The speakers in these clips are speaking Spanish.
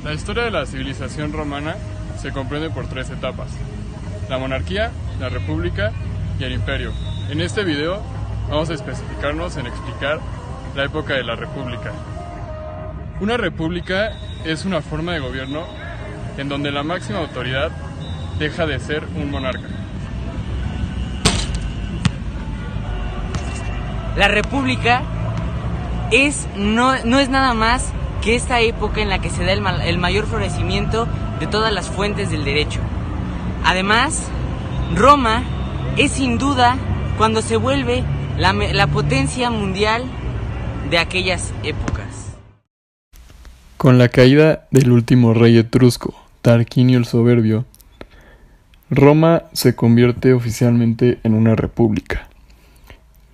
La historia de la civilización romana se comprende por tres etapas: la monarquía, la república y el imperio. En este video vamos a especificarnos en explicar la época de la república. Una república es una forma de gobierno en donde la máxima autoridad deja de ser un monarca. La república no es nada más que esta época en la que se da el mayor florecimiento de todas las fuentes del derecho. Además, Roma es sin duda cuando se vuelve la potencia mundial de aquellas épocas. Con la caída del último rey etrusco, Tarquinio el Soberbio, Roma se convierte oficialmente en una república.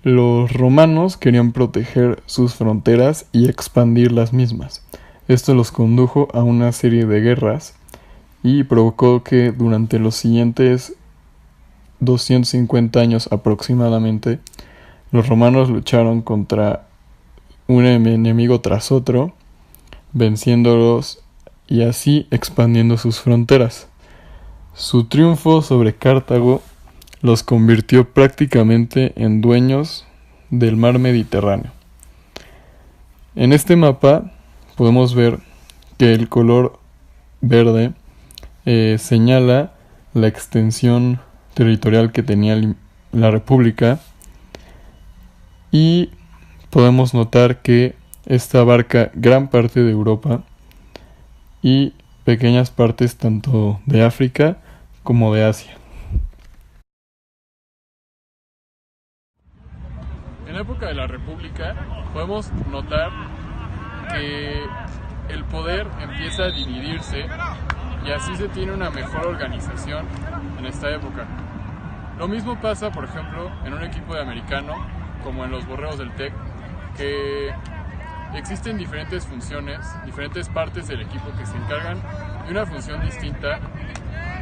Los romanos querían proteger sus fronteras y expandir las mismas. Esto los condujo a una serie de guerras y provocó que durante los siguientes 250 años aproximadamente, los romanos lucharon contra un enemigo tras otro, venciéndolos y así expandiendo sus fronteras. Su triunfo sobre Cartago los convirtió prácticamente en dueños del mar Mediterráneo. En este mapa podemos ver que el color verde señala la extensión territorial que tenía la república, y podemos notar que esta abarca gran parte de Europa y pequeñas partes tanto de África como de Asia. En la época de la República podemos notar que el poder empieza a dividirse y así se tiene una mejor organización en esta época. Lo mismo pasa, por ejemplo, en un equipo de americano, como en los Borregos del TEC, que existen diferentes funciones, diferentes partes del equipo que se encargan de una función distinta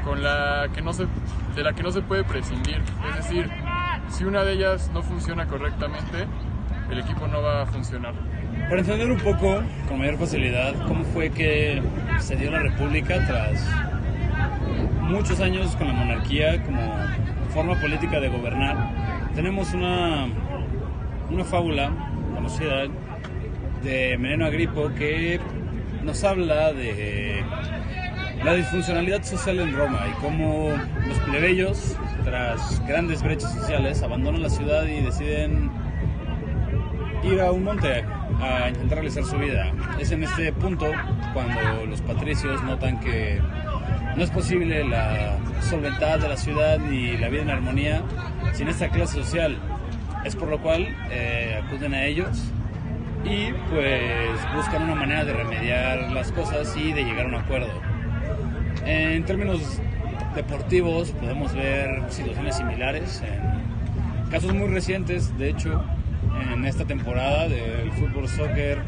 de la que no se puede prescindir. Es decir, si una de ellas no funciona correctamente, el equipo no va a funcionar. Para entender un poco, con mayor facilidad, cómo fue que se dio la república tras muchos años con la monarquía como forma política de gobernar, tenemos una fábula conocida de Meneno Agripo que nos habla de la disfuncionalidad social en Roma y cómo los plebeyos, tras grandes brechas sociales, abandonan la ciudad y deciden ir a un monte a intentar realizar su vida. Es en este punto cuando los patricios notan que no es posible la solventar de la ciudad y la vida en armonía sin esta clase social. Es por lo cual acuden a ellos y pues buscan una manera de remediar las cosas y de llegar a un acuerdo. En términos deportivos podemos ver situaciones similares en casos muy recientes. De hecho, en esta temporada del fútbol soccer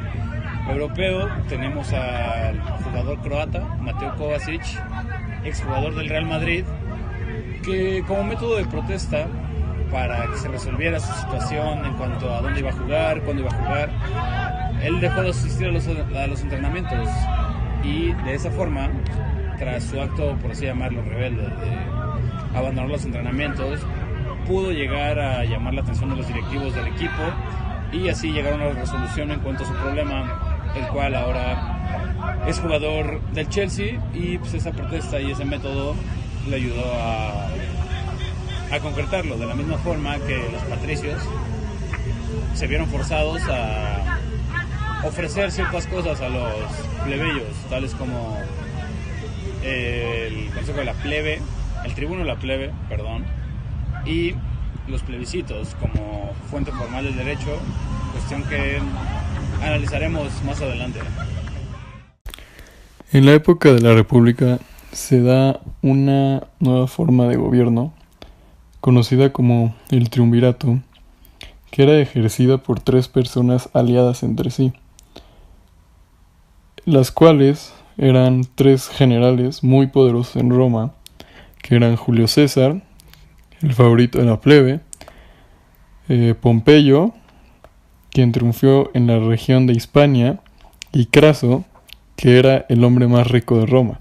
europeo tenemos al jugador croata Mateo Kovacic, exjugador del Real Madrid, que como método de protesta para que se resolviera su situación en cuanto a dónde iba a jugar, cuándo iba a jugar, él dejó de asistir a los entrenamientos y de esa forma, tras su acto, por así llamarlo, rebelde, de abandonar los entrenamientos, pudo llegar a llamar la atención de los directivos del equipo y así llegar a una resolución en cuanto a su problema, el cual ahora es jugador del Chelsea, y pues esa protesta y ese método le ayudó a concretarlo, de la misma forma que los patricios se vieron forzados a ofrecer ciertas cosas a los plebeyos, tales como el consejo de la plebe, el tribuno de la plebe, perdón, y los plebiscitos como fuente formal del derecho, cuestión que analizaremos más adelante. En la época de la República se da una nueva forma de gobierno conocida como el triunvirato, que era ejercida por tres personas aliadas entre sí, las cuales eran tres generales muy poderosos en Roma, que eran Julio César, el favorito de la plebe, Pompeyo, quien triunfó en la región de Hispania, y Craso, que era el hombre más rico de Roma.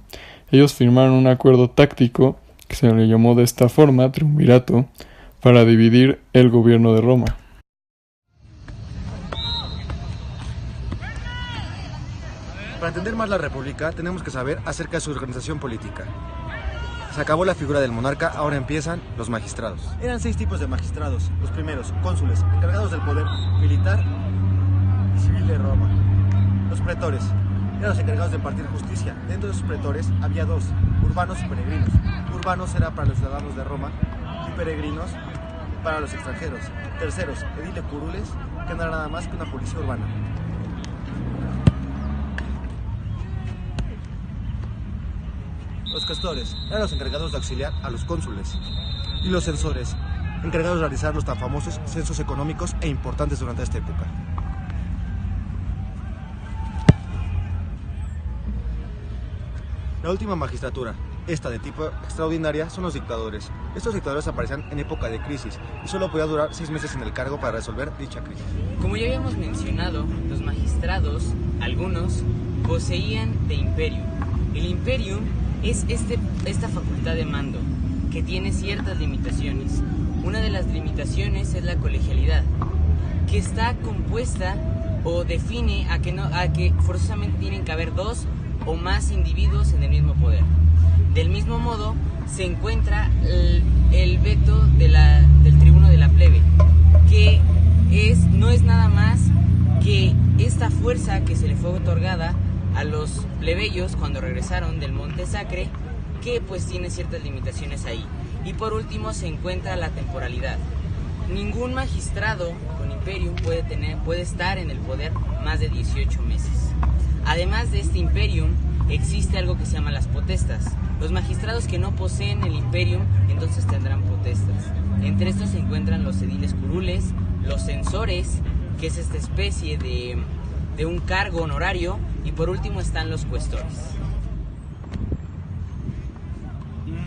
Ellos firmaron un acuerdo táctico, que se le llamó de esta forma, triunvirato, para dividir el gobierno de Roma. Para entender más la República, tenemos que saber acerca de su organización política. Se acabó la figura del monarca, ahora empiezan los magistrados. Eran 6 tipos de magistrados. Los primeros, cónsules, encargados del poder militar y civil de Roma. Los pretores, eran los encargados de impartir justicia. Dentro de esos pretores había 2, urbanos y peregrinos. Urbanos era para los ciudadanos de Roma y peregrinos para los extranjeros. Terceros, edile curules, que no era nada más que una policía urbana. Los castores eran los encargados de auxiliar a los cónsules. Y los censores, encargados de realizar los tan famosos censos económicos e importantes durante esta época. La última magistratura, esta de tipo extraordinaria, son los dictadores. Estos dictadores aparecían en época de crisis y solo podía durar 6 meses en el cargo para resolver dicha crisis. Como ya habíamos mencionado, los magistrados, algunos, poseían de imperium. El imperium es esta facultad de mando que tiene ciertas limitaciones. Una de las limitaciones es la colegialidad, que está compuesta o define a que forzosamente tienen que haber 2 o más individuos en el mismo poder. Del mismo modo, se encuentra el veto del tribuno de la plebe, que no es nada más que esta fuerza que se le fue otorgada a los plebeyos cuando regresaron del Monte Sacre, que pues tiene ciertas limitaciones ahí. Y por último se encuentra la temporalidad. Ningún magistrado con imperium puede estar en el poder más de 18 meses. Además de este imperium, existe algo que se llama las potestas. Los magistrados que no poseen el imperium, entonces tendrán potestas. Entre estos se encuentran los ediles curules, los censores, que es esta especie de un cargo honorario, y por último están los cuestores.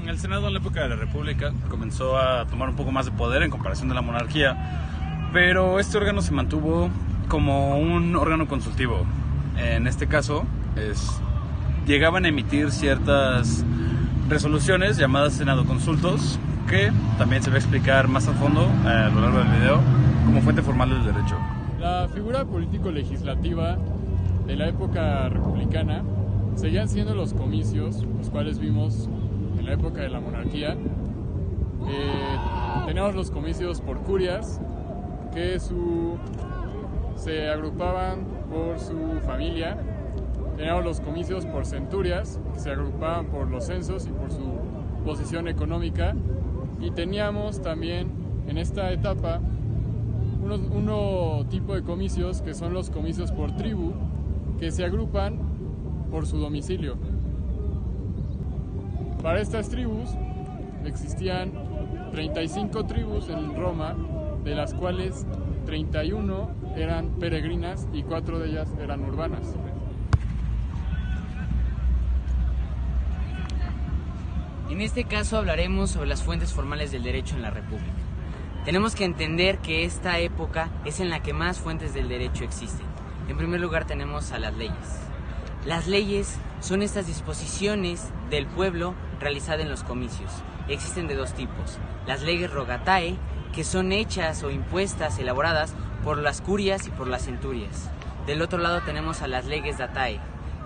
El Senado en la época de la República comenzó a tomar un poco más de poder en comparación de la monarquía, pero este órgano se mantuvo como un órgano consultivo. En este caso, llegaban a emitir ciertas resoluciones llamadas Senado Consultos, que también se va a explicar más a fondo a lo largo del video como fuente formal del derecho. La figura político-legislativa de la época republicana seguían siendo los comicios, los cuales vimos en la época de la monarquía. Teníamos los comicios por curias, que se agrupaban por su familia. Teníamos los comicios por centurias, que se agrupaban por los censos y por su posición económica. Y teníamos también en esta etapa un tipo de comicios que son los comicios por tribu, que se agrupan por su domicilio. Para estas tribus existían 35 tribus en Roma, de las cuales 31 eran peregrinas y 4 de ellas eran urbanas. En este caso hablaremos sobre las fuentes formales del derecho en la República. Tenemos que entender que esta época es en la que más fuentes del derecho existen. En primer lugar tenemos a las leyes. Las leyes son estas disposiciones del pueblo realizadas en los comicios. Existen de 2 tipos. Las leyes rogatae, que son hechas o impuestas, elaboradas por las curias y por las centurias. Del otro lado tenemos a las leyes datae,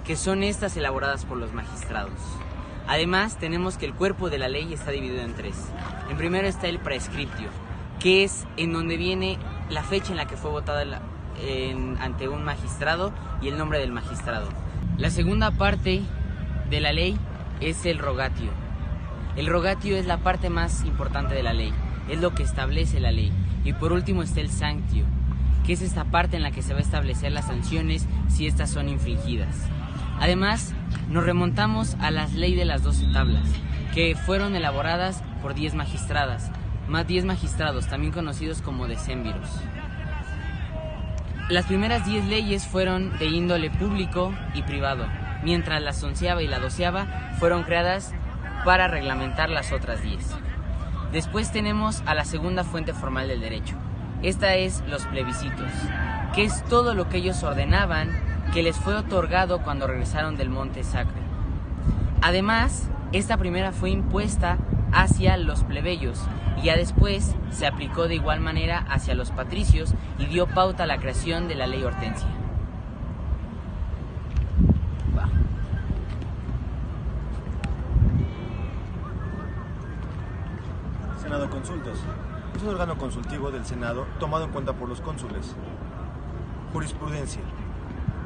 que son estas elaboradas por los magistrados. Además, tenemos que el cuerpo de la ley está dividido en 3. En primero está el praescriptio, que es en donde viene la fecha en la que fue votada ante un magistrado y el nombre del magistrado. La segunda parte de la ley es el rogatio. El rogatio es la parte más importante de la ley, es lo que establece la ley. Y por último está el sanctio, que es esta parte en la que se va a establecer las sanciones si estas son infringidas. Además, nos remontamos a las leyes de las 12 tablas, que fueron elaboradas por 10 magistrados, también conocidos como decémviros. Las primeras 10 leyes fueron de índole público y privado, mientras la 11ª y la 12ª fueron creadas para reglamentar las otras 10. Después tenemos a la segunda fuente formal del derecho. Esta es los plebiscitos, que es todo lo que ellos ordenaban que les fue otorgado cuando regresaron del Monte Sacro. Además, esta primera fue impuesta hacia los plebeyos y ya después se aplicó de igual manera hacia los patricios y dio pauta a la creación de la ley Hortensia. Senado Consultos. Es un órgano consultivo del Senado tomado en cuenta por los cónsules. Jurisprudencia.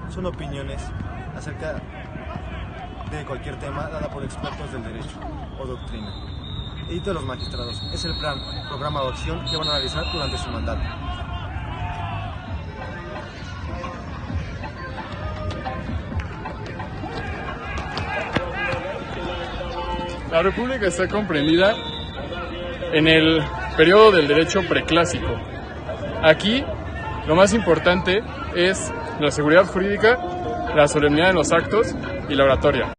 Son opiniones acerca de cualquier tema dada por expertos del derecho o doctrina. Edito de los magistrados. Es el plan, programa o acción que van a realizar durante su mandato. La República está comprendida en el periodo del derecho preclásico. Aquí, lo más importante es la seguridad jurídica, la solemnidad en los actos y la oratoria.